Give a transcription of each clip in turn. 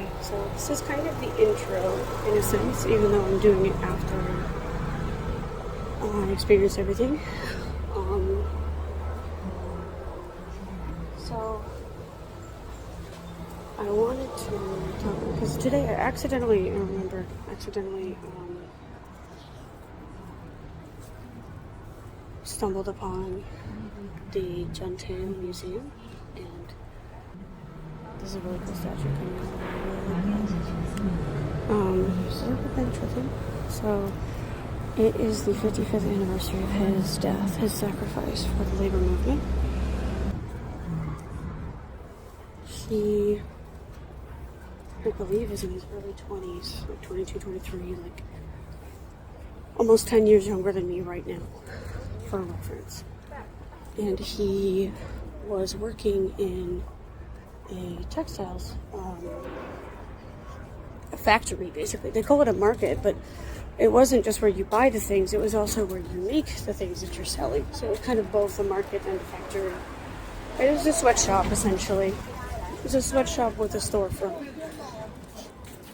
Okay, so this is kind of the intro in a sense, even though I'm doing it after I experienced everything. So I wanted to talk because today I accidentally stumbled upon the Chun Taeil Museum, and there's a really cool statue coming out of the So it is the 55th anniversary of his death, his sacrifice for the labor movement. He, I believe, is in his early 20s, like 22, 23, like almost 10 years younger than me right now, for reference. And he was working in a textiles a factory, basically. They call it a market, but it wasn't just where you buy the things, it was also where you make the things that you're selling. So it was kind of both a market and a factory. It was a sweatshop, essentially. It was a sweatshop with a storefront.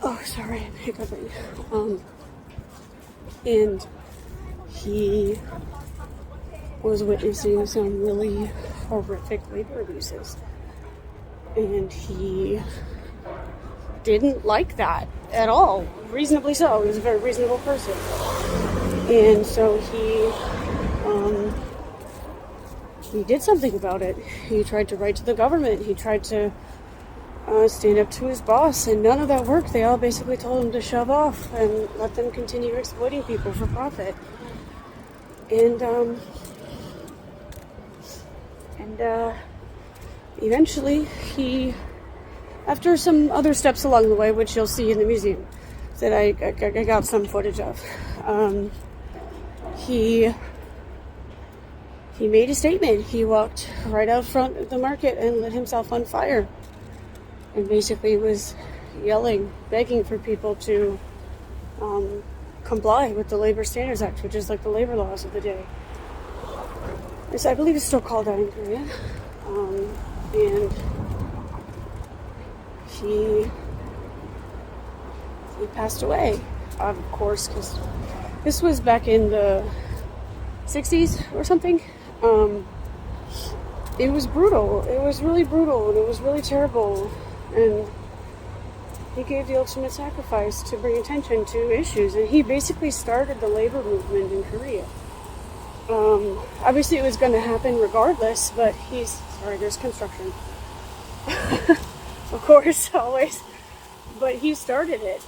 Oh, sorry, I'm hiccuping. And he was witnessing some really horrific labor abuses. And he didn't like that at all. Reasonably so. He was a very reasonable person. And so he did something about it. He tried to write to the government. He tried to stand up to his boss, and none of that worked. They all basically told him to shove off and let them continue exploiting people for profit. And eventually he, after some other steps along the way, which you'll see in the museum, that I got some footage of, he made a statement. He walked right out front of the market and lit himself on fire. And basically was yelling, begging for people to comply with the Labor Standards Act, which is like the labor laws of the day. I believe it's still called that in Korea. And he passed away, of course, because this was back in the 60s or something. It was brutal. It was really brutal, and it was really terrible. And he gave the ultimate sacrifice to bring attention to issues, and he basically started the labor movement in Korea. Obviously it was going to happen regardless, but there's construction. Of course, always. But he started it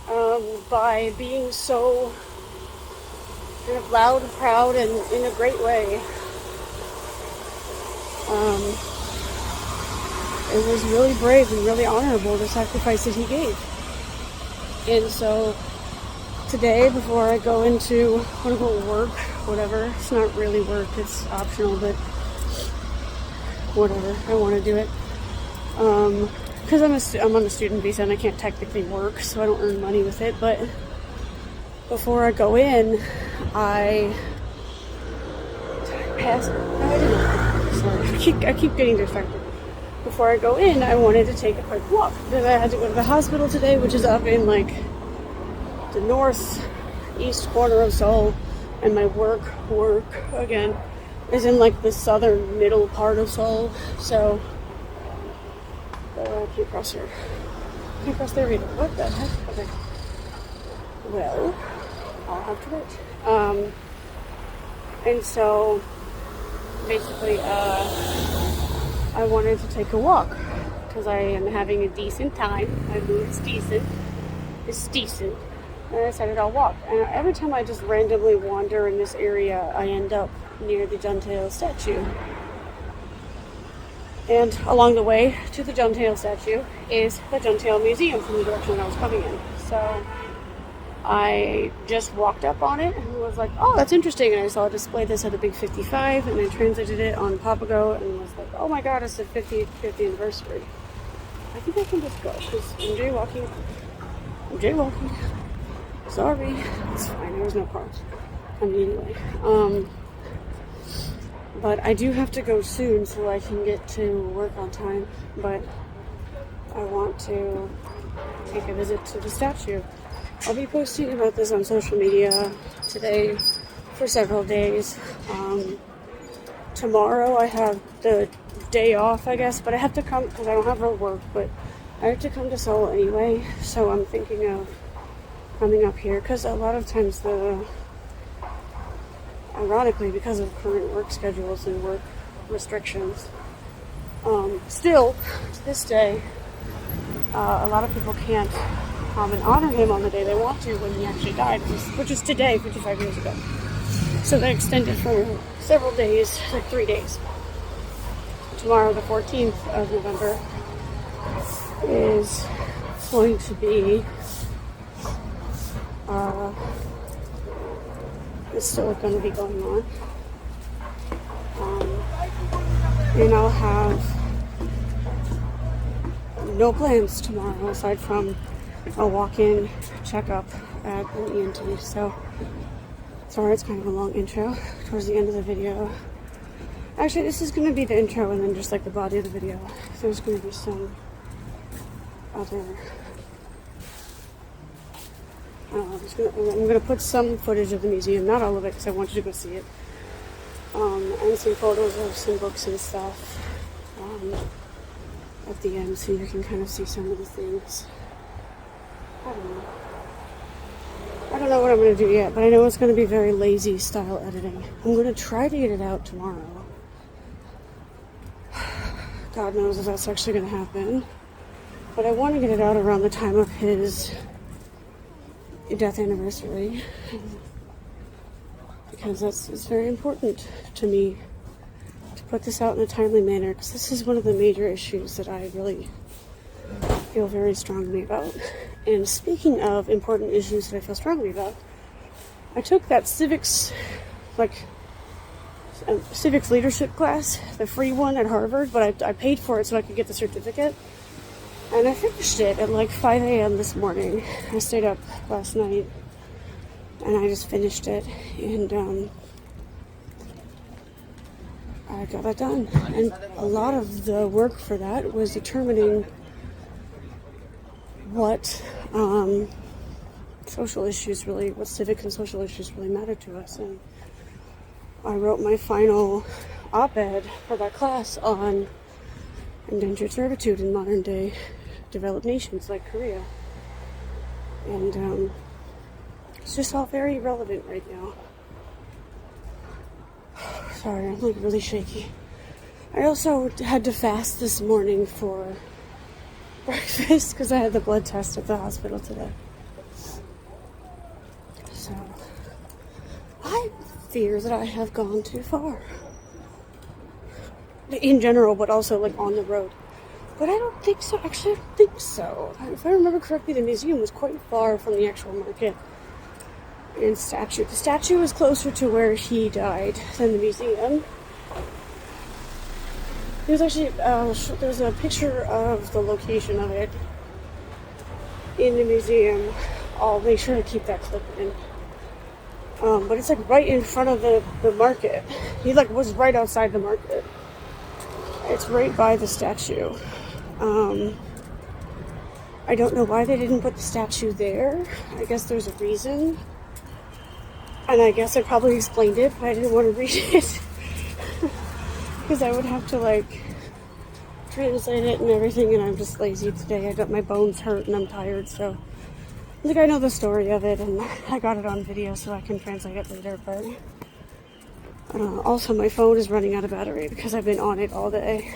by being so kind of loud and proud and in a great way. It was really brave and really honorable, the sacrifice that he gave. And so today, before I go into quote-unquote work, whatever, it's not really work, it's optional, but whatever, I want to do it. Because I'm on a student visa and I can't technically work, so I don't earn money with it. But before I go in, I keep getting distracted. Before I go in, I wanted to take a quick walk because I had to go to the hospital today, which is up in like the northeast corner of Seoul, and my work again is in like the southern middle part of Seoul. So I can't cross here. Can't cross there either. What the heck? Okay. Well, I'll have to wait. And so basically, I wanted to take a walk because I am having a decent time. I mean, it's decent. And I decided I'll walk. And every time I just randomly wander in this area, I end up near the Chuntaeil statue. And along the way to the Chuntaeil statue is the Chuntaeil Museum from the direction I was coming in. So I just walked up on it and was like, oh, that's interesting. And I saw a display that said a big 55, and I translated it on Papago and was like, oh my god, it's the 50th anniversary. I think I can just go because I'm jaywalking. Sorry. It's fine. There was no cross. I mean, anyway. But I do have to go soon so I can get to work on time. But I want to take a visit to the statue. I'll be posting about this on social media today for several days. Tomorrow I have the day off, I guess, but I have to come because I don't have real work, but I have to come to Seoul anyway, so I'm thinking of coming up here because a lot of times ironically, because of current work schedules and work restrictions, still to this day, a lot of people can't come and honor him on the day they want to when he actually died, which is today, 55 years ago. So they extended for several days, like 3 days. Tomorrow, the 14th of November, is going to be it's still going to be going on. And I'll have no plans tomorrow aside from a walk-in checkup at an ENT. So, sorry, it's kind of a long intro towards the end of the video. Actually, this is going to be the intro and then just like the body of the video. There's going to be some other... I'm going to put some footage of the museum, not all of it because I want you to go see it. And some photos of some books and stuff at the end so you can kind of see some of the things. I don't know what I'm going to do yet, but I know it's going to be very lazy style editing. I'm going to try to get it out tomorrow. God knows if that's actually going to happen. But I want to get it out around the time of his death anniversary. Because it's very important to me to put this out in a timely manner. Because this is one of the major issues that I really feel very strongly about. And speaking of important issues that I feel strongly about, I took that civics leadership class, the free one at Harvard, but I paid for it so I could get the certificate. And I finished it at like 5 a.m. this morning. I stayed up last night and I just finished it, and I got that done. And a lot of the work for that was determining what what civic and social issues really matter to us. And I wrote my final op-ed for that class on indentured servitude in modern day developed nations like Korea. And it's just all very relevant right now. Sorry, I'm like really shaky. I also had to fast this morning for breakfast because I had the blood test at the hospital today. So I fear that I have gone too far. In general, but also like on the road. But I don't think so. Actually, I don't think so. If I remember correctly, the museum was quite far from the actual market and statue. The statue was closer to where he died than the museum. There's actually there's a picture of the location of it in the museum. I'll make sure to keep that clip in. But it's like right in front of the market. He like was right outside the market. It's right by the statue. I don't know why they didn't put the statue there. I guess there's a reason. And I guess I probably explained it, but I didn't want to read it. Because I would have to like translate it and everything, and I'm just lazy today. I got my bones hurt and I'm tired, so I think I know the story of it, and I got it on video so I can translate it later. But also my phone is running out of battery because I've been on it all day.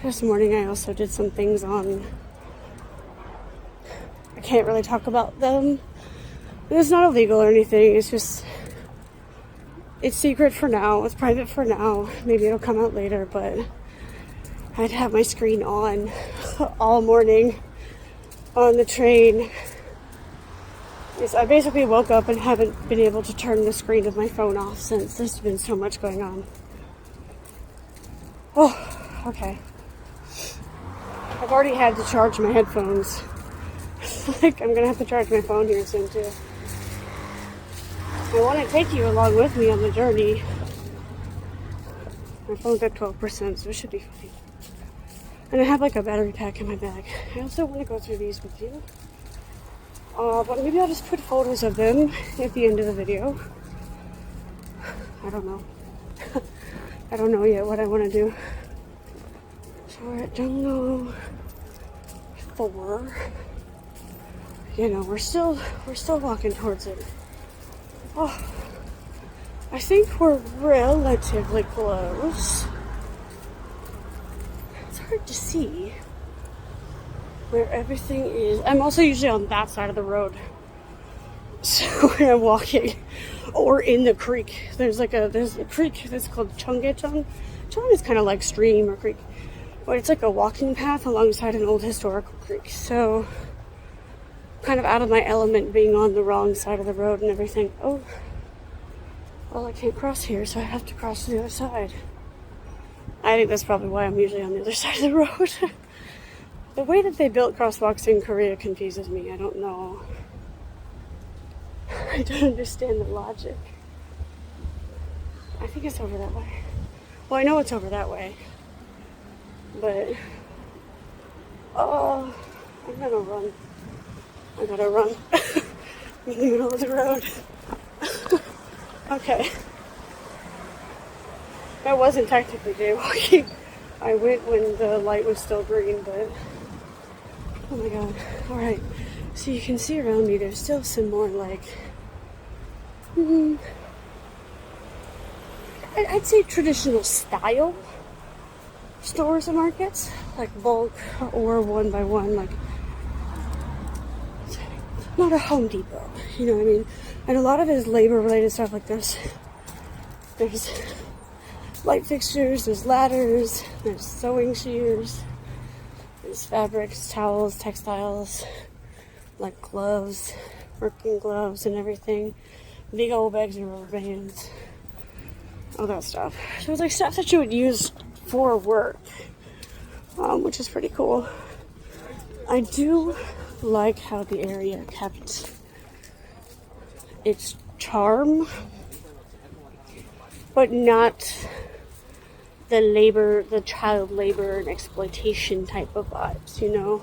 This morning I also did some things on, I can't really talk about them. It's not illegal or anything, it's just, it's secret for now, it's private for now. Maybe it'll come out later, but I'd have my screen on all morning on the train. Yes, I basically woke up and haven't been able to turn the screen of my phone off since there's been so much going on. Oh, okay. I've already had to charge my headphones. Like, I'm gonna have to charge my phone here soon too. I want to take you along with me on the journey. My phone's at 12%, so it should be fine. And I have like a battery pack in my bag. I also want to go through these with you. But maybe I'll just put photos of them at the end of the video. I don't know. I don't know yet what I want to do. So we're at Jongno-gu 4. You know, we're still walking towards it. Oh, I think we're relatively close. It's hard to see where everything is. I'm also usually on that side of the road. So when I'm walking or in the creek, there's a creek that's called Cheonggyecheon. Cheon is kind of like stream or creek, but it's like a walking path alongside an old historical creek. So kind of out of my element being on the wrong side of the road and everything. Oh, well, I can't cross here, so I have to cross to the other side. I think that's probably why I'm usually on the other side of the road. The way that they built crosswalks in Korea confuses me. I don't know. I don't understand the logic. I think it's over that way. Well, I know it's over that way. But, oh, I'm gonna run. I gotta run. In the middle of the road. Okay. I wasn't technically jaywalking. I went when the light was still green, but oh my god. Alright. So you can see around me there's still some more like I'd say traditional style stores and markets. Like bulk or one by one, like not a Home Depot, you know what I mean? And a lot of it is labor related stuff like this. There's light fixtures, there's ladders, there's sewing shears, there's fabrics, towels, textiles, like gloves, working gloves and everything. Big old bags of rubber bands, all that stuff. So it's like stuff that you would use for work, which is pretty cool. I do like how the area kept its charm, but not the child labor and exploitation type of vibes, you know?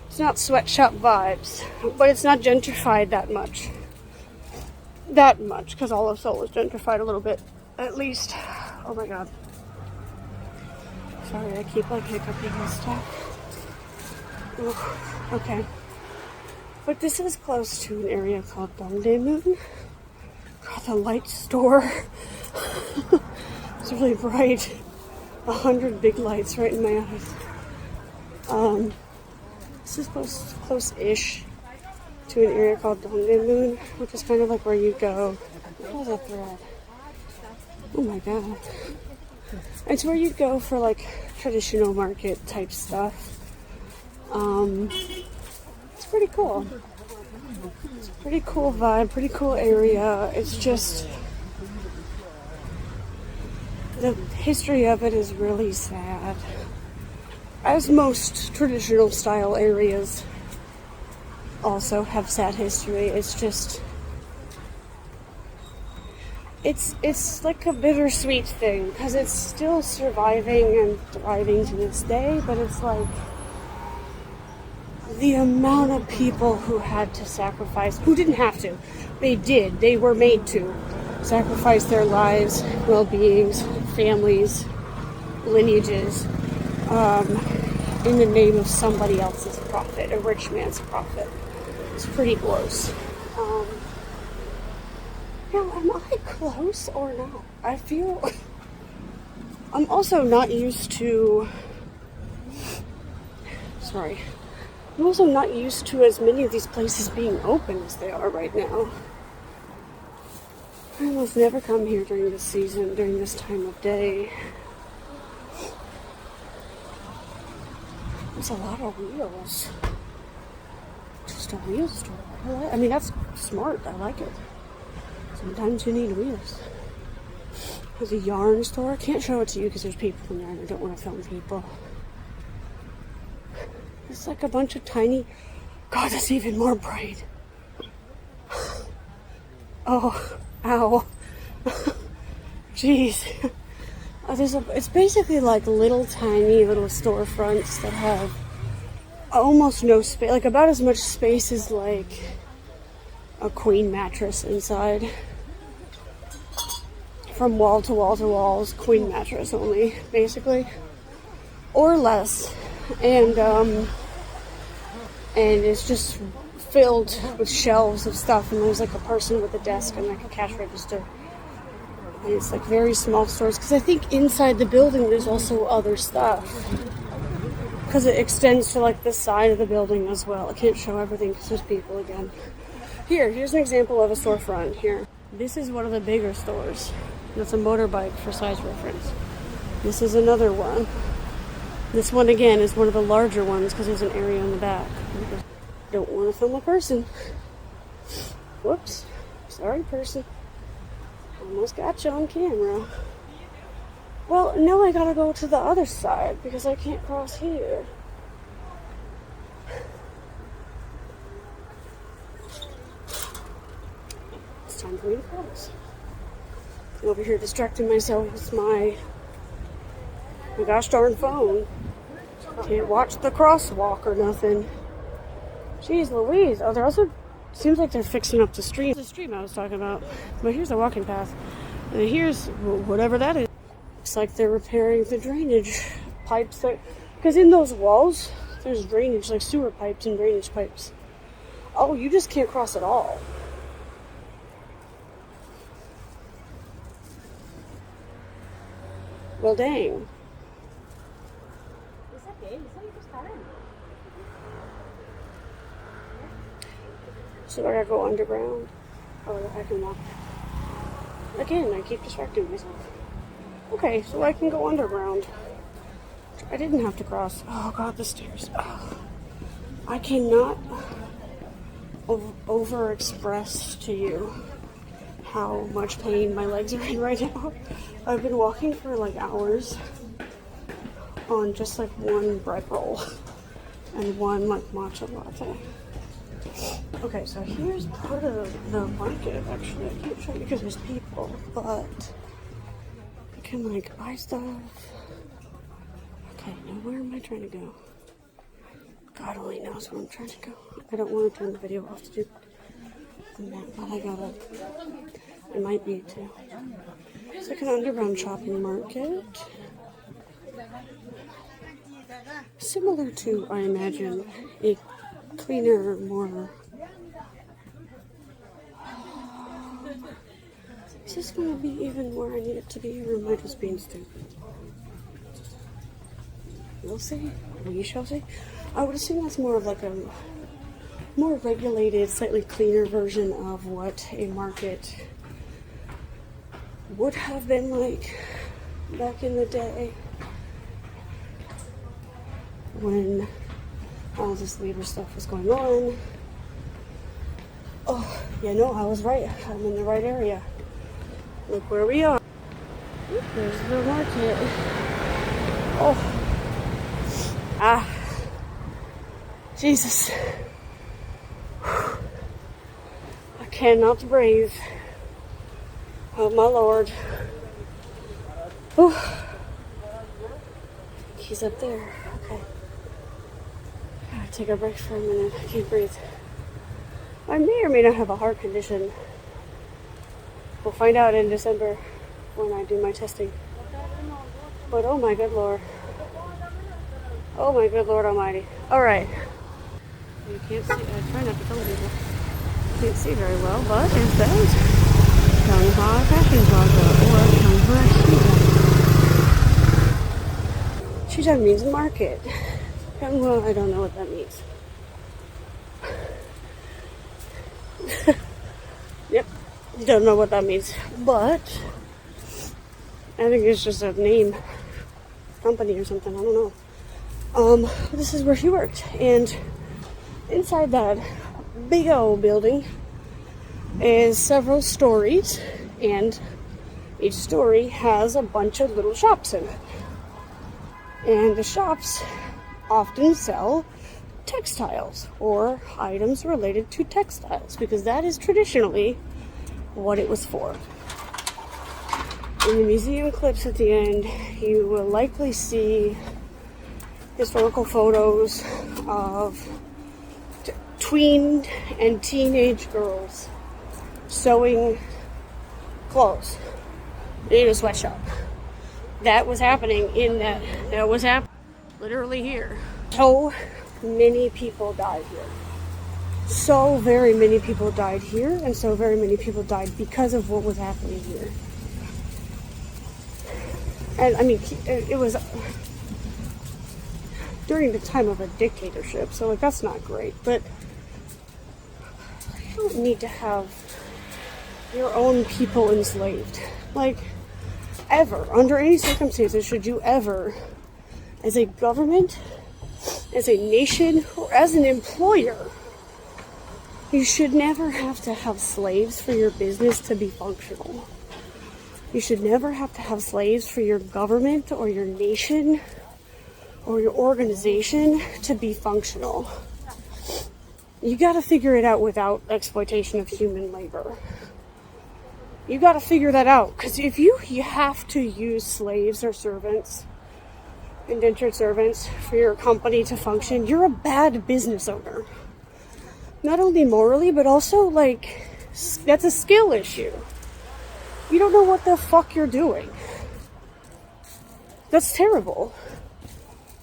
It's not sweatshop vibes, but it's not gentrified that much. Because all of Seoul is gentrified a little bit, at least. Oh my god. Sorry, I keep like hiccuping and stuff. Ooh, okay. But this is close to an area called Dongdaemun. God, the light store. It's really bright. 100 big lights right in my eyes. This is close-ish to an area called Dongdaemun, which is kind of like where you go. What was that thread? Oh my god. It's where you go for like traditional market type stuff. It's pretty cool. It's a pretty cool vibe, pretty cool area. It's just the history of it is really sad. As most traditional style areas also have sad history. It's just it's like a bittersweet thing because it's still surviving and thriving to this day, but it's like the amount of people who had to sacrifice, who didn't have to, they were made to sacrifice their lives, well-beings, families, lineages, in the name of somebody else's profit, a rich man's profit. It's pretty gross. Now, am I close or not? I feel I'm also not used to I'm also not used to as many of these places being open as they are right now. I almost never come here during this season, during this time of day. There's a lot of wheels. Just a wheel store. I mean, that's smart. I like it. Sometimes you need wheels. There's a yarn store. I can't show it to you because there's people in there and I don't want to film people. It's like a bunch of tiny... God, that's even more bright. Oh, ow. Jeez. It's basically like little tiny little storefronts that have almost no space, like about as much space as like a queen mattress inside. From wall to wall to walls, queen mattress only, basically, or less, and it's just filled with shelves of stuff, and there's like a person with a desk and like a cash register, and it's like very small stores. Because I think inside the building there's also other stuff, because it extends to like the side of the building as well. I can't show everything because there's people again. Here's an example of a storefront here. This is one of the bigger stores. That's a motorbike for size reference. This is another one. This one again is one of the larger ones because there's an area in the back. Don't want to film a person. Whoops. Sorry, person. Almost got you on camera. Well, no, I gotta go to the other side because I can't cross here. It's time for me to cross. Over here distracting myself with my gosh darn phone. Can't watch the crosswalk or nothing. Jeez Louise. Oh, they're also, seems like they're fixing up the stream. The stream I was talking about. But here's a walking path. And here's whatever that is. Looks like they're repairing the drainage pipes that, because in those walls there's drainage, like sewer pipes and drainage pipes. Oh, you just can't cross at all. Well, dang. So I gotta go underground. Oh, I can walk. Again, I keep distracting myself. Okay, so I can go underground. I didn't have to cross. Oh god, the stairs. Oh. I cannot over-express to you how much pain my legs are in right now. I've been walking for like hours on just like one bread roll and one like matcha latte. Okay, so here's part of the market actually. I can't show you because there's people, but you can like buy stuff. Okay, now where am I trying to go? God only knows where I'm trying to go. I don't want to turn the video off to do the map, but I gotta. I might need to. It's like an underground shopping market. Similar to, I imagine, a cleaner, more... Is this going to be even where I need it to be, or am I just being stupid? We'll see. We shall see. I would assume that's more of like a more regulated, slightly cleaner version of what a market would have been like back in the day when all this labor stuff was going on. Oh, yeah, no, I was right. I'm in the right area. Look where we are. Oop, there's the market. Oh. Ah. Jesus. I cannot breathe. Oh my Lord. Whew. He's up there. Okay. Gotta take a break for a minute. I can't breathe. I may or may not have a heart condition. We'll find out in December when I do my testing. But oh my good Lord. Oh my good Lord Almighty. Alright. You can't see. I try not to film people. Can't see very well, but is that Pyeonghwa Fashion Plaza or Pyeonghwa Shijang? Shijang means market. Pyeonghwa, I don't know what that means. Yep, don't know what that means, but I think it's just a name, company or something. I don't know. This is where he worked, and inside that big old building is several stories, and each story has a bunch of little shops in it. And the shops often sell textiles or items related to textiles, because that is traditionally what it was for. In the museum clips at the end, you will likely see historical photos of tween and teenage girls sewing clothes in a sweatshop. That was happening that was happening literally here. So many people died here. So very many people died here, and so very many people died because of what was happening here. And I mean, it was during the time of a dictatorship, so like that's not great, but you don't need to have your own people enslaved. Like, ever, under any circumstances, should you ever, as a government, as a nation, or as an employer, you should never have to have slaves for your business to be functional. You should never have to have slaves for your government or your nation or your organization to be functional. You gotta figure it out without exploitation of human labor. You gotta figure that out, because if you have to use slaves or servants, indentured servants, for your company to function, you're a bad business owner. Not only morally, but also, like, that's a skill issue. You don't know what the fuck you're doing. That's terrible.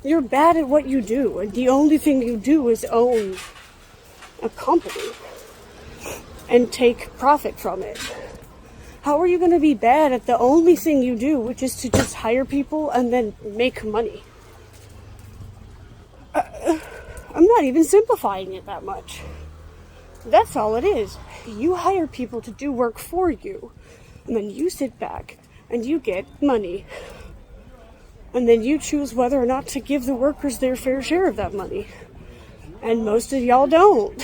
You're bad at what you do, and the only thing you do is own a company and take profit from it. How are you going to be bad at the only thing you do, which is to just hire people and then make money? I'm not even simplifying it that much. That's all it is. You hire people to do work for you, and then you sit back and you get money. And then you choose whether or not to give the workers their fair share of that money. And most of y'all don't.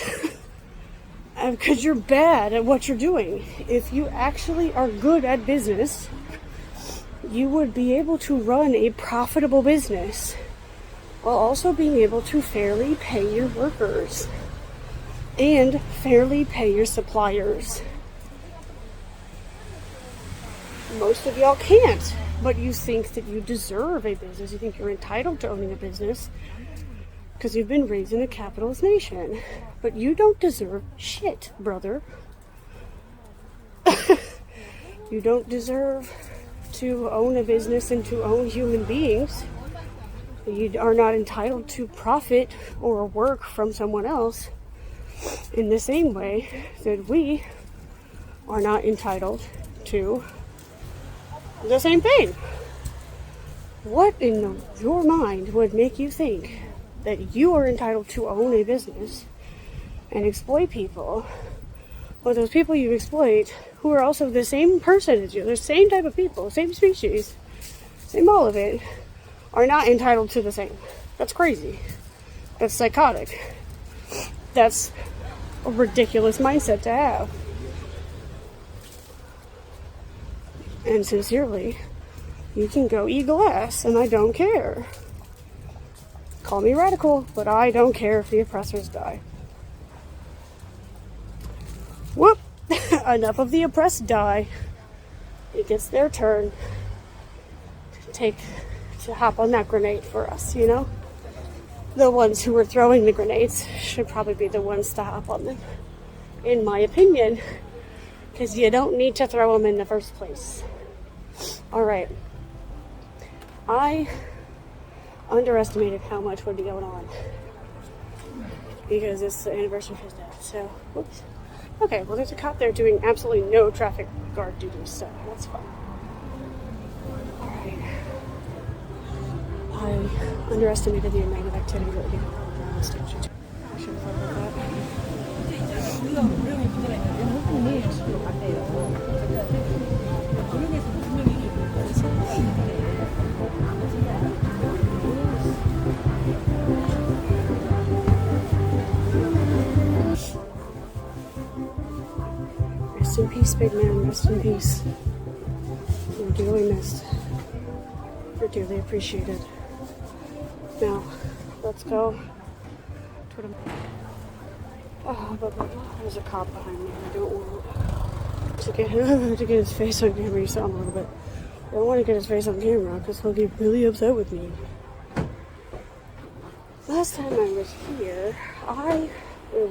Because you're bad at what you're doing. If you actually are good at business, you would be able to run a profitable business while also being able to fairly pay your workers and fairly pay your suppliers. Most of y'all can't, but you think that you deserve a business. You think you're entitled to owning a business because you've been raised in a capitalist nation. But you don't deserve shit, brother. You don't deserve to own a business and to own human beings. You are not entitled to profit or work from someone else in the same way that we are not entitled to the same thing. What in your mind would make you think that you are entitled to own a business and exploit people, but those people you exploit, who are also the same person as you, the same type of people, same species, same all of it, are not entitled to the same? That's crazy. That's psychotic. That's a ridiculous mindset to have. And sincerely, you can go eagle ass, and I don't care. Call me radical, but I don't care if the oppressors die. Whoop! Enough of the oppressed die. It gets their turn to hop on that grenade for us, you know? The ones who are throwing the grenades should probably be the ones to hop on them, in my opinion, because you don't need to throw them in the first place. Alright. I underestimated how much would be going on because it's the anniversary of his death, so, whoops. Okay, well, there's a cop there doing absolutely no traffic guard duties, so that's fine. Alright. I underestimated the amount of activity that would be going on around the statue. I should have thought about that. Rest in peace, big man. Rest in peace. You're dearly missed. You're dearly appreciated. Now, let's go toward a... Oh, but there's a cop behind me. I don't want to get his face on camera. You saw him a little bit. I don't want to get his face on camera because he'll get really upset with me. Last time I was here, I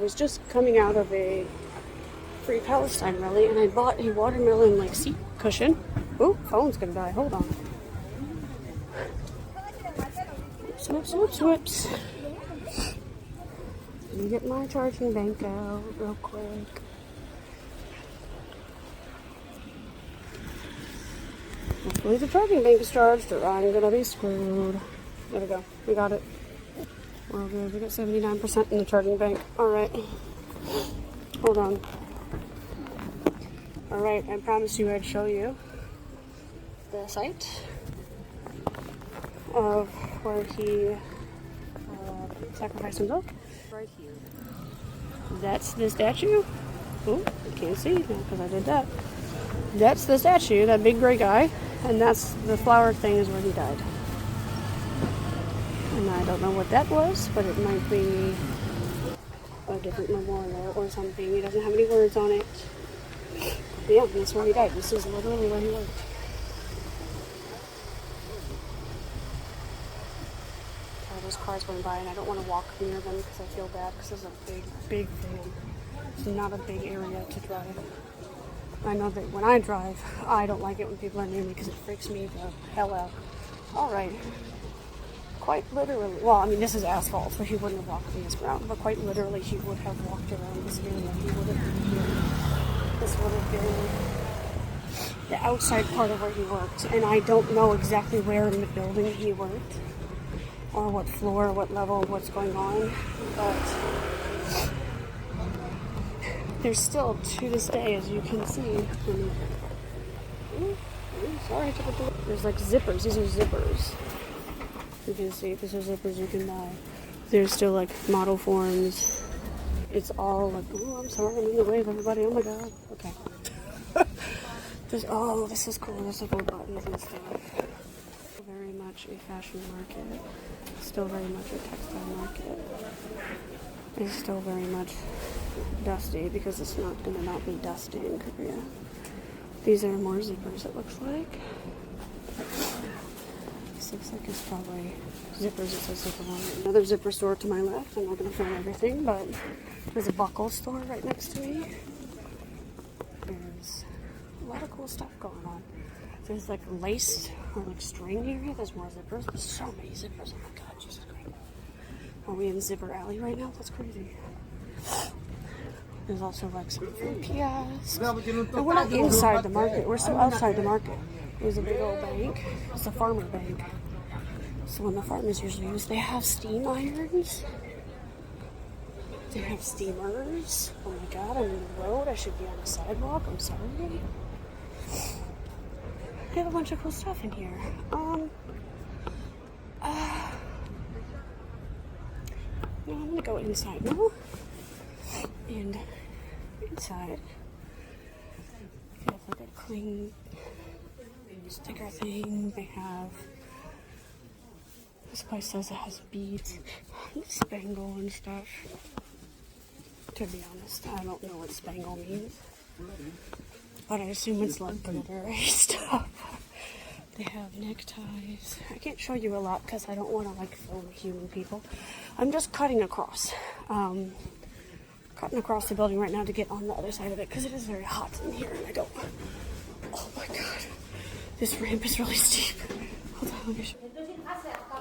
was just coming out of a Free Palestine rally, and I bought a watermelon like seat cushion. Oh, phone's gonna die. Hold on. Whoops, whoops, whoops. Let me get my charging bank out real quick. Hopefully the charging bank is charged or I'm gonna be screwed. There we go. We got it. We're all good. We got 79% in the charging bank. Alright. Hold on. Alright, I promised you I'd show you the site of where he sacrificed himself. Right here. That's the statue. Oh, you can't see now because I did that. That's the statue, that big gray guy, and that's the flower thing is where he died. And I don't know what that was, but it might be a different memorial or something. He doesn't have any words on it. But yeah, that's where he died. This is literally where he lived. Those cars went by and I don't want to walk near them because I feel bad because it's a big thing. It's not a big area to drive. I know that when I drive, I don't like it when people are near me because it freaks me the hell out. Alright. Quite literally, well, I mean, this is asphalt, so he wouldn't have walked on this ground, but quite literally, he would have walked around this area. He would have been here. This would have been the outside part of where he worked, and I don't know exactly where in the building he worked, or what floor, what level, what's going on, but there's still, to this day, as you can see, sorry, there's like zippers. These are zippers. You can see these are zippers you can buy. There's still like model forms. It's all like, oh, I'm sorry, I'm in the way of everybody. Oh my god. Okay. There's, oh, this is cool. There's like old buttons and stuff. Very much a fashion market. Still very much a textile market. It's still very much dusty because it's not going to not be dusty in Korea. These are more zippers, it looks like. This looks like it's probably zippers. It says zipper on it. Another zipper store to my left. I'm not going to film everything, but there's a buckle store right next to me. There's a lot of cool stuff going on. There's like lace or like string here. There's more zippers. There's so many zippers. Oh my god, Jesus Christ. Are we in Zipper Alley right now? That's crazy. There's also like some food kiosks. And we're not inside the market. We're still outside the market. There's a big old bank. It's a farmer bank. So when the farmers usually use, they have steam irons. They have steamers. Oh my god, I'm in the road. I should be on the sidewalk. I'm sorry. They have a bunch of cool stuff in here. I'm gonna go inside now. And inside, they have like a clean sticker thing. They have, this place says it has beads, spangle and stuff. To be honest, I don't know what spangle means, but I assume it's like glittery stuff. They have neckties. I can't show you a lot because I don't want to like film human people. I'm just cutting across. Cutting across the building right now to get on the other side of it because it is very hot in here and I don't. Oh my god. This ramp is really steep. Hold on, let me show you.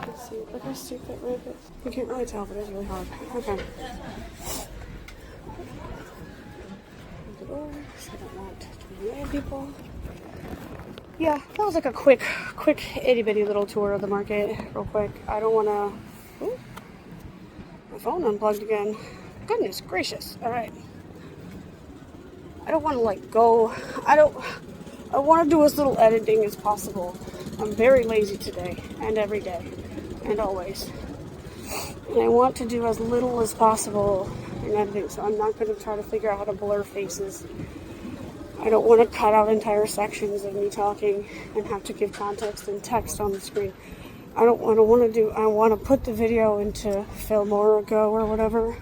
Let's see. Look how steep that ramp is. You can't really tell, but it's really hard. Okay. The door, so I don't want to be near people. Yeah, that was like a quick itty bitty little tour of the market, real quick. I don't want to. Ooh, my phone unplugged again. Goodness gracious! All right. I don't want to like go. I want to do as little editing as possible. I'm very lazy today and every day and always. And I want to do as little as possible in editing, so I'm not going to try to figure out how to blur faces. I don't want to cut out entire sections of me talking and have to give context and text on the screen. I want to put the video into Filmora Go or whatever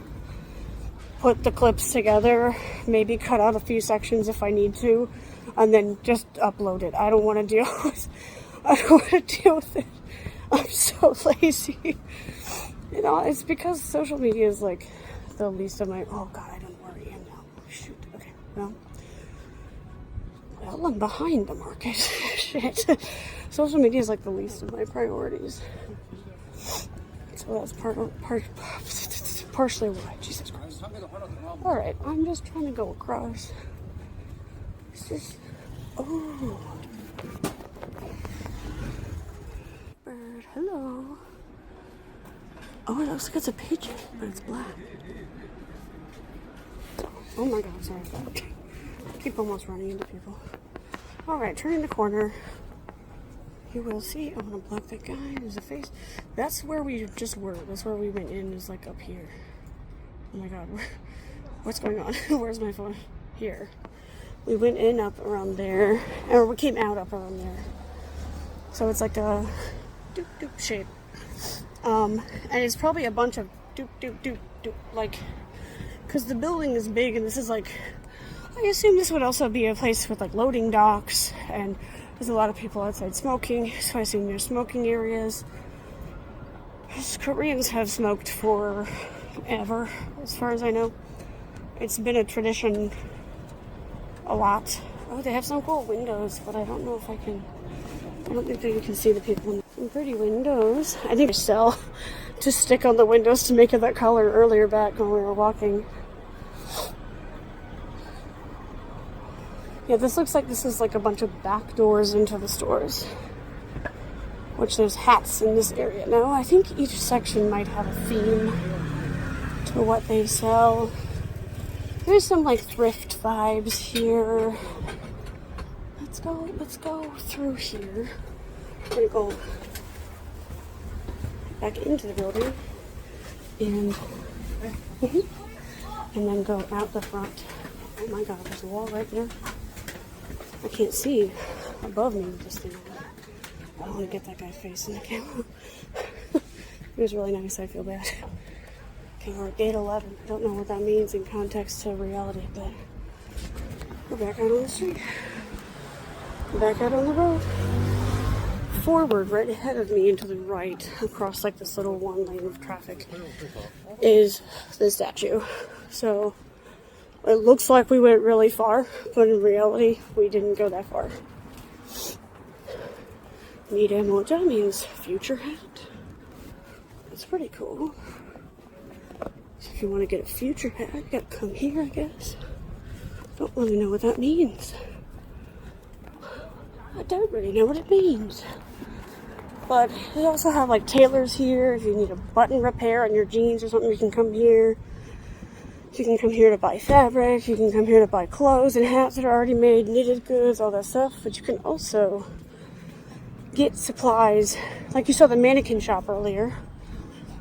put the clips together, maybe cut out a few sections if I need to, and then just upload it. I don't want to deal with it. I'm so lazy. You know, it's because social media is like the least of my, oh god, I don't worry. And now, shoot, okay, well, I'm behind the market. Shit. Social media is like the least of my priorities. So that's partially why. Jesus Christ. Alright, I'm just trying to go across. It's just, oh. Bird, hello. Oh, it looks like it's a pigeon, but it's black. Oh my god, sorry. I keep almost running into people. Alright, turning the corner. You will see. I'm gonna block that guy. There's a face. That's where we just were. That's where we went in, is like up here. Oh my god. What's going on? Where's my phone? Here. We went in up around there. Or we came out up around there. So it's like a doop doop shape. And it's probably a bunch of doop doop doop doop. Like, because the building is big and this is like, I assume this would also be a place with like loading docks, and there's a lot of people outside smoking, so I assume there's smoking areas. Koreans have smoked forever, as far as I know. It's been a tradition a lot. Oh, they have some cool windows, but I don't know if I don't think that you can see the people. Some pretty windows. I think they sell to stick on the windows to make it that color earlier back when we were walking. Yeah, this looks like this is like a bunch of back doors into the stores. Which there's hats in this area. Now, I think each section might have a theme to what they sell. There's some like thrift vibes here. Let's go through here. I'm gonna go back into the building and then go out the front. Oh my god, there's a wall right there. I can't see above me with this thing on. I don't want to get that guy's face in the camera. It was really nice, I feel bad. Okay, we're at gate 11. I don't know what that means in context to reality, but we're back out on the street. We're back out on the road. Forward, right ahead of me and to the right, across like this little one lane of traffic, is the statue. So it looks like we went really far, but in reality, we didn't go that far. Miremoja means future hat. That's pretty cool. So if you want to get a future hat, you gotta come here, I guess. Don't really know what that means. I don't really know what it means. But they also have like tailors here. If you need a button repair on your jeans or something, you can come here. You can come here to buy fabric. You can come here to buy clothes and hats that are already made, knitted goods, all that stuff. But you can also get supplies. Like you saw the mannequin shop earlier.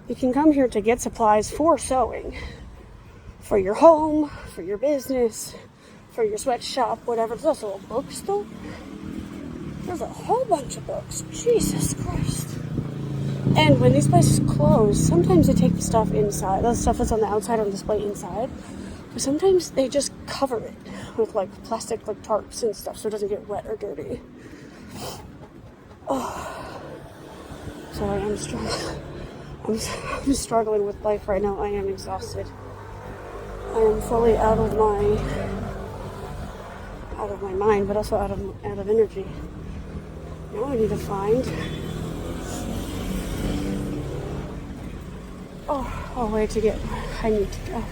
You can come here to get supplies for sewing. For your home, for your business, for your sweatshop, whatever. There's also a bookstore. There's a whole bunch of books. Jesus Christ. And when these places close, sometimes they take the stuff inside. The stuff that's on the outside on display inside. But sometimes they just cover it with like plastic like tarps and stuff so it doesn't get wet or dirty. Oh. Sorry, I'm struggling with life right now. I am exhausted. I am fully out of my mind, but also out of energy. Now I need to find a way to get where I need to go.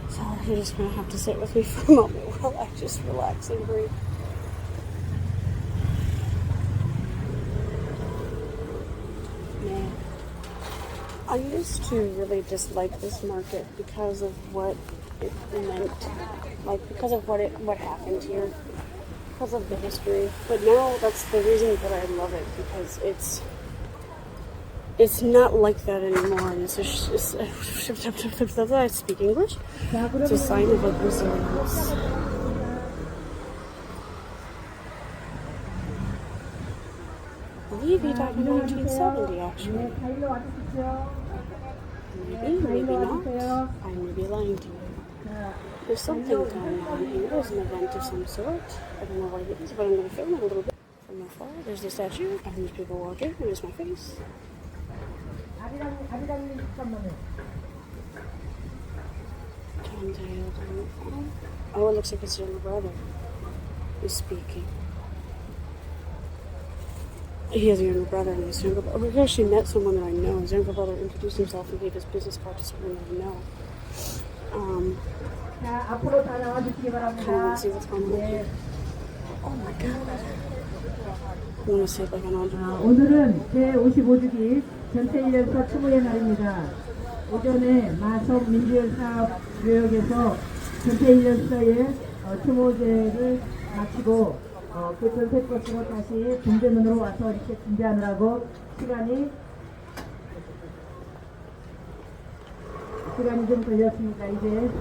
So you're just gonna have to sit with me for a moment while I just relax and breathe. I used to really dislike this market because of what it meant, like because of what happened here, because of the history. But now that's the reason that I love it, because it's not like that anymore. And I speak English. It's a sign of like resilience. maybe back in 1970 actually. Maybe not. I may be lying to you. There's something going on here. There's an event of some sort. I don't know what it is, but I'm going to film it a little bit from afar. There's the statue, and there's people walking, and there's my face. Chun Taeil. Oh, it looks like his younger brother is speaking. He has a younger brother, and his younger brother. I've actually met someone that I know. His younger brother introduced himself and gave his business card to someone that I know. Kind of see what's going on. Oh my god. I want to say it like an entrepreneur. 오늘은 제55주기 전태일 열사 추모의 날입니다. 오전에 마성 민주열사 묘역에서 전태일 열사의 추모제를 마치고 그 전세버스로 다시 동대문으로 와서 이렇게 준비하느라고 시간이 좀 걸렸습니다. 이제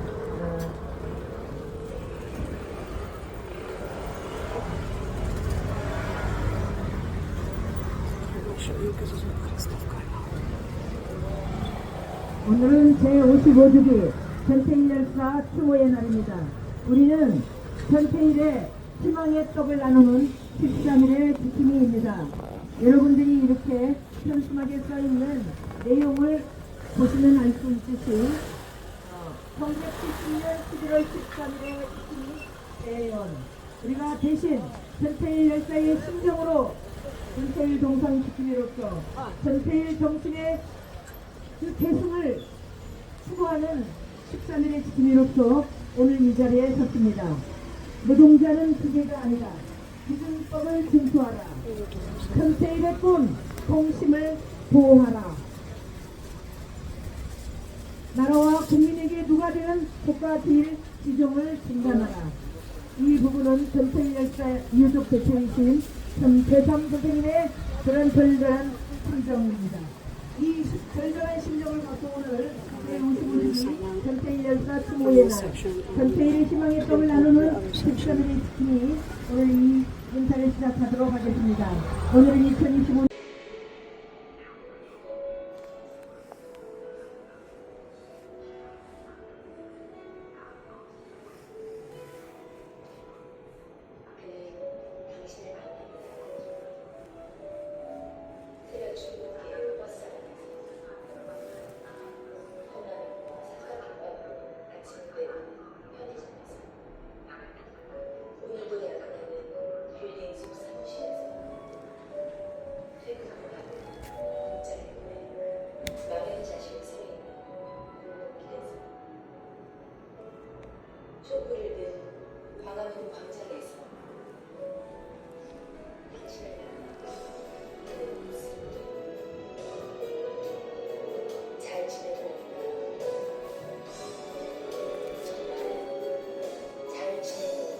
오늘은 제55주기 전태일 열사 추모의 날입니다. 우리는 전태일의 희망의 떡을 나누는 13일의 지킴이입니다. 여러분들이 이렇게 편심하게 써있는 내용을 보시면 알 수 있듯이 1970년 11월 13일의 지킴이 대원 우리가 대신 전태일 열사의 심정으로 전태일 동상 지킴이로서 전태일 정신의 그 계승을 추구하는 13일의 지킴이로서 오늘 이 자리에 섰습니다. 노동자는 기계가 아니다. 기준법을 준수하라. 전태일의 꿈, 공심을 보호하라. 나라와 국민에게 누가 되는 국가 비일 지종을 진단하라. 이 부분은 전태일 열사 유족 대표이신 전태삼 선생님의 그런 절절한 심정입니다. 이 절절한 심정을 갖고 오늘 제55주기 전태일 열사 추모의 날 전태일의 희망의 떡을 나누는 13일의 지킴이 오늘 이 인사를 시작하도록 하겠습니다. 오늘은 2025년 촛불을 든 광화문 광장에서 당신을 만나는 모습 잘 지내고 있나? 정말 잘 지내고 있나?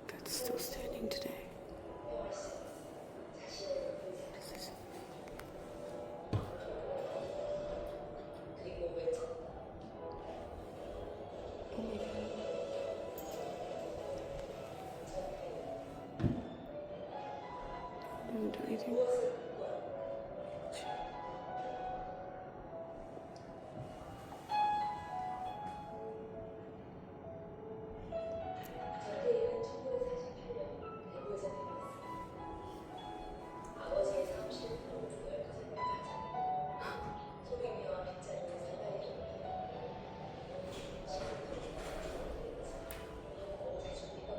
That's still standing today. Didn't do anything. 전태일은 1948년 대구에서 태어났습니다. 아버지의 사무실을 들어오고 12살에 가자 소비미와 빗자루를 살바해 줬는데 시간이 자주 삐걱거렸습니다.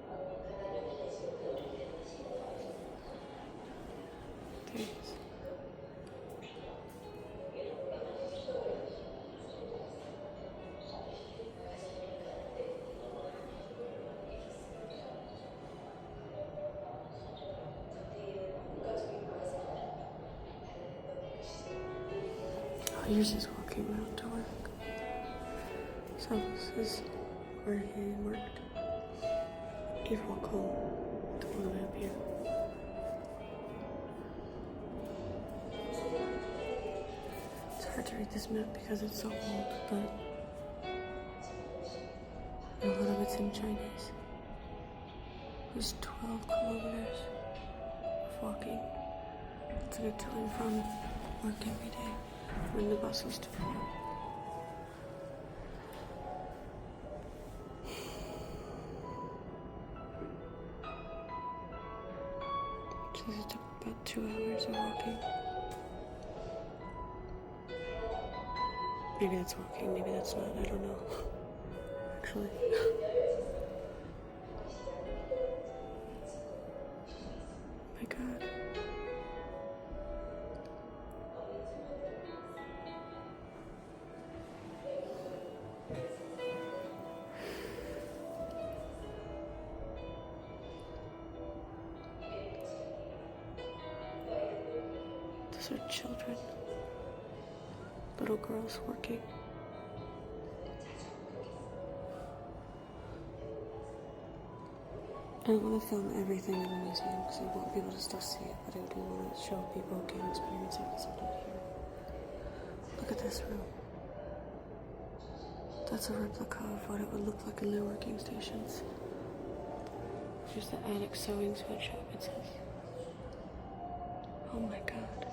가난을 피하지 못하는 시간이 Thanks. Oh, yours is working. walking around to work. So this is where he worked. If I'll call the one up here. It's hard to read this map because it's so old, but a lot of it's in Chinese. It was 12 kilometers of walking to get to and from work every day when the bus was to pick up. So it took about 2 hours of walking. Maybe that's walking, maybe that's not, I don't know. Actually. My God. Those are children. Little girls working. I don't want to film everything in the museum because I want people to still see it, but I do want to show people who can experience it because I'm not here. Look at this room. That's a replica of what it would look like in their working stations. Here's the attic sewing sweatshop, it says. Oh my God.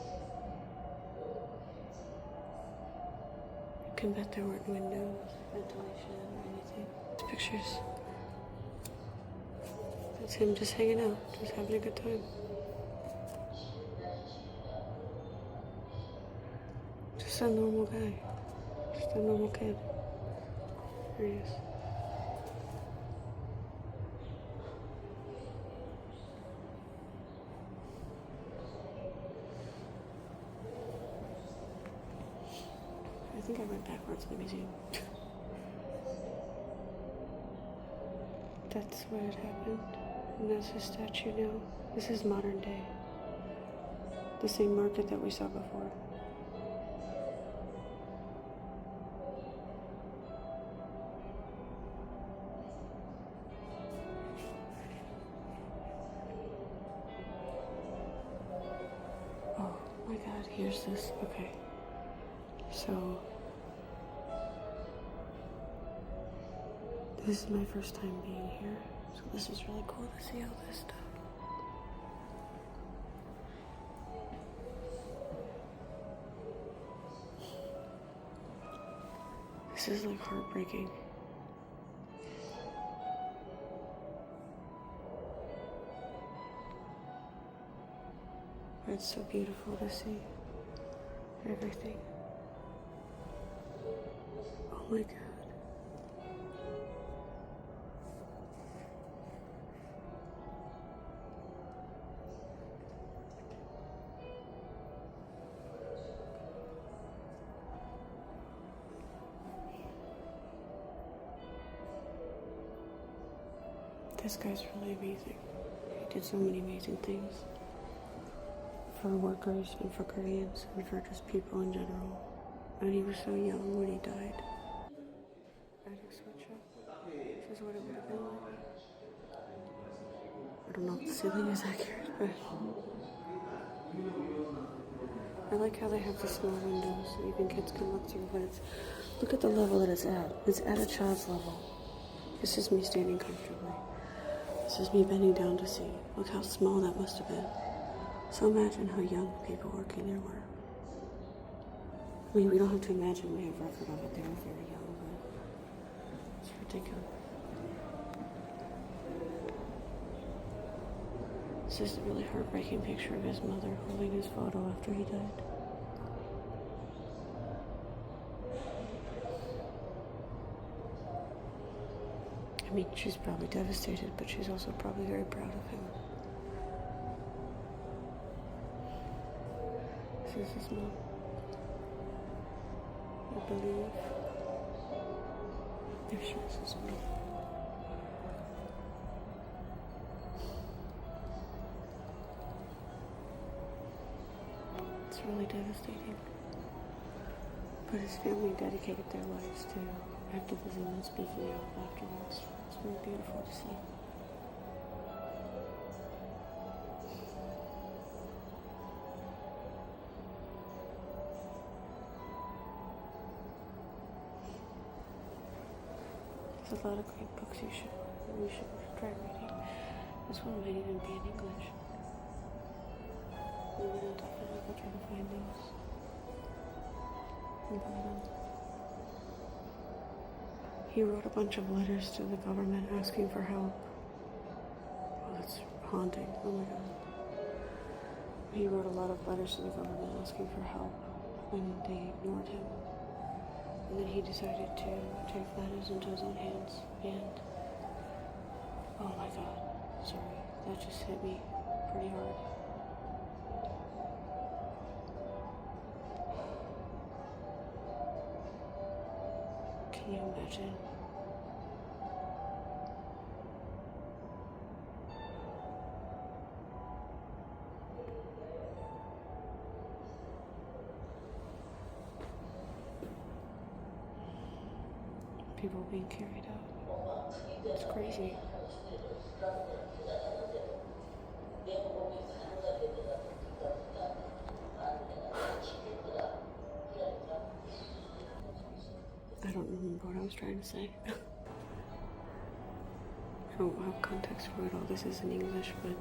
You can bet there weren't windows, ventilation, or anything. These pictures. It's him just hanging out, just having a good time. Just a normal guy. Just a normal kid. There he is. I think I went backwards in the museum. That's where it happened. And that's his statue now. This is modern day. The same market that we saw before. Oh my God, here's this. Okay. So, this is my first time being here. So this is really cool to see all this stuff. This is like heartbreaking. But it's so beautiful to see everything. Oh my God. This guy's really amazing. He did so many amazing things for workers and for Koreans and for just people in general. And he was so young when he died. Attic sweatshop. This is what it would have been like. I don't know if the ceiling is accurate, but I like how they have the small windows so even kids can look through, but look at the level that it's at. It's at a child's level. This is me standing comfortably. This is me bending down to see. Look how small that must have been. So imagine how young the people working there were. I mean, we don't have to imagine, we have record of it. They were very young, but it's ridiculous. This is a really heartbreaking picture of his mother holding his photo after he died. I mean, she's probably devastated, but she's also probably very proud of him. This is his mom. I believe. If she was his mom. It's really devastating. But his family dedicated their lives to activism and speaking out afterwards. It's very beautiful to see. There's a lot of great books we should try reading. This one might even be in English. We will definitely go try to find those and buy them. He wrote a bunch of letters to the government asking for help. Oh, that's haunting. Oh my god. He wrote a lot of letters to the government asking for help, and they ignored him. And then he decided to take matters into his own hands, and oh my god, sorry, that just hit me pretty hard. Can you imagine? People being carried out. It's crazy. I don't remember what I was trying to say. I don't have context for it. All this is in English, but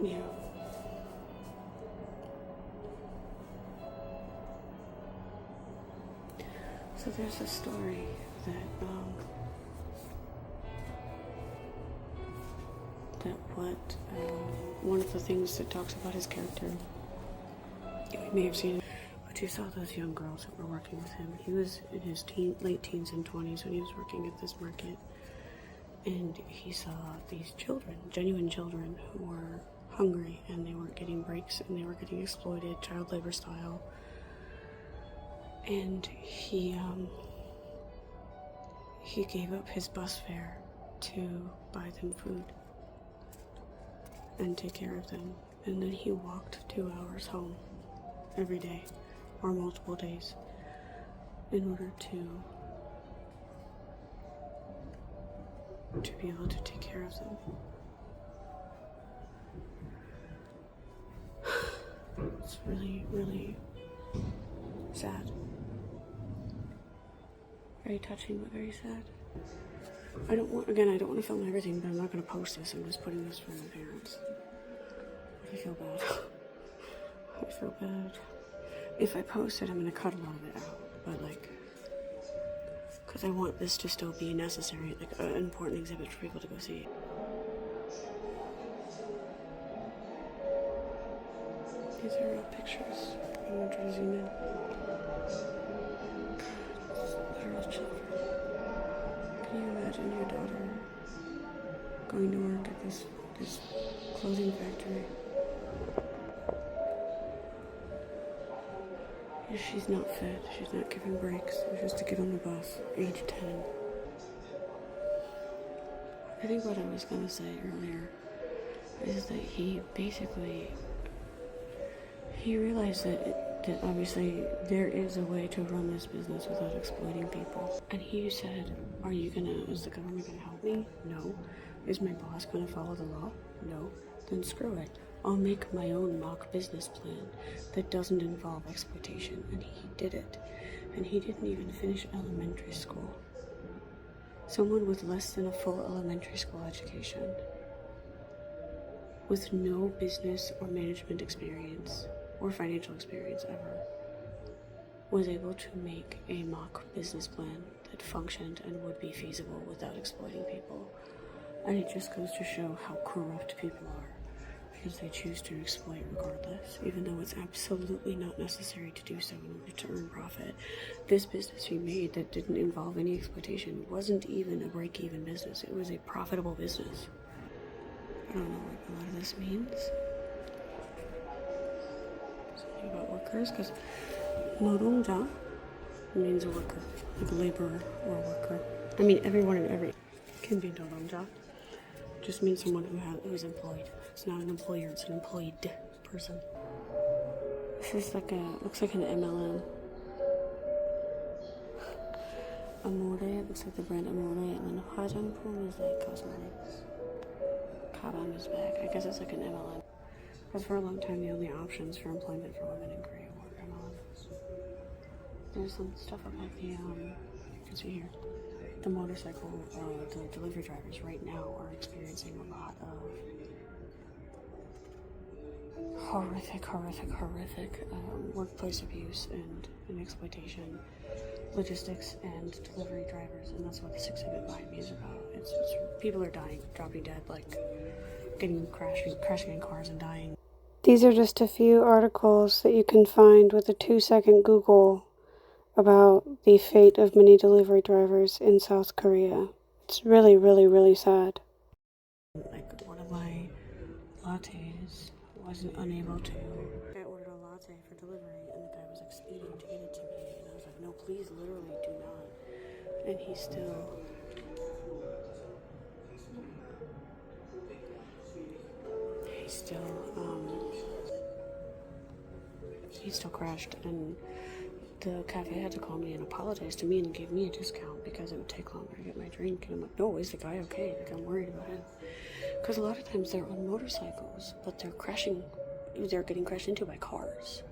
yeah. So there's a story that one of the things that talks about his character, you may have seen it, but you saw those young girls that were working with him. He was in his late teens and 20s when he was working at this market, and he saw these children, genuine children, who were hungry and they weren't getting breaks and they were getting exploited, child labor style. And he gave up his bus fare to buy them food and take care of them. And then he walked 2 hours home every day, or multiple days, in order to be able to take care of them. It's really, really sad. Very touching, but very sad. I don't want to film everything, but I'm not going to post this. I'm just putting this for my parents. I feel bad. I feel bad. If I post it, I'm going to cut a lot of it out. But because I want this to still be necessary, an important exhibit for people to go see. These are real pictures. I'm going to try to zoom in. Little children. Can you imagine your daughter going to work at this clothing factory? She's not fed, she's not given breaks, she's just to get on the bus, age 10. I think what I was going to say earlier is that he realized that obviously there is a way to run this business without exploiting people. And he said, is the government gonna help me? No. Is my boss gonna follow the law? No. Then screw it. I'll make my own mock business plan that doesn't involve exploitation. And he did it. And he didn't even finish elementary school. Someone with less than a full elementary school education, with no business or management experience or financial experience ever, was able to make a mock business plan that functioned and would be feasible without exploiting people. And it just goes to show how corrupt people are, because they choose to exploit regardless, even though it's absolutely not necessary to do so in order to earn profit. This business he made that didn't involve any exploitation wasn't even a break-even business. It was a profitable business. I don't know what a lot of this means. Something about workers, because 노동자 means a worker, like a laborer or a worker. I mean, everyone and every can be 노동자. It just means someone who's employed. It's not an employer, it's an employed person. This is looks like an MLM. Amore, it looks like the brand Amore, and then 화장품 is like cosmetics. Kabam is back. I guess it's like an MLM. Because for a long time, the only options for employment for women in Korea were MLMs. There's some stuff about the, you can see here, the motorcycle, the delivery drivers right now are experiencing a lot of horrific workplace abuse and exploitation, logistics and delivery drivers, and that's what this exhibit behind me is about. It's people are dying, dropping dead, like getting crashing in cars and dying. These are just a few articles that you can find with a 2-second Google about the fate of many delivery drivers in South Korea. It's really sad. Like one of my lattes wasn't unable to. I ordered a latte for delivery and the guy was like speeding to get it to me, and I was like, no, please, literally do not. And he still crashed, and the cafe had to call me and apologize to me and gave me a discount because it would take longer to get my drink. And I'm like, no, is the guy okay? Like, I'm worried about him. Because a lot of times they're on motorcycles, but they're getting crashed into by cars.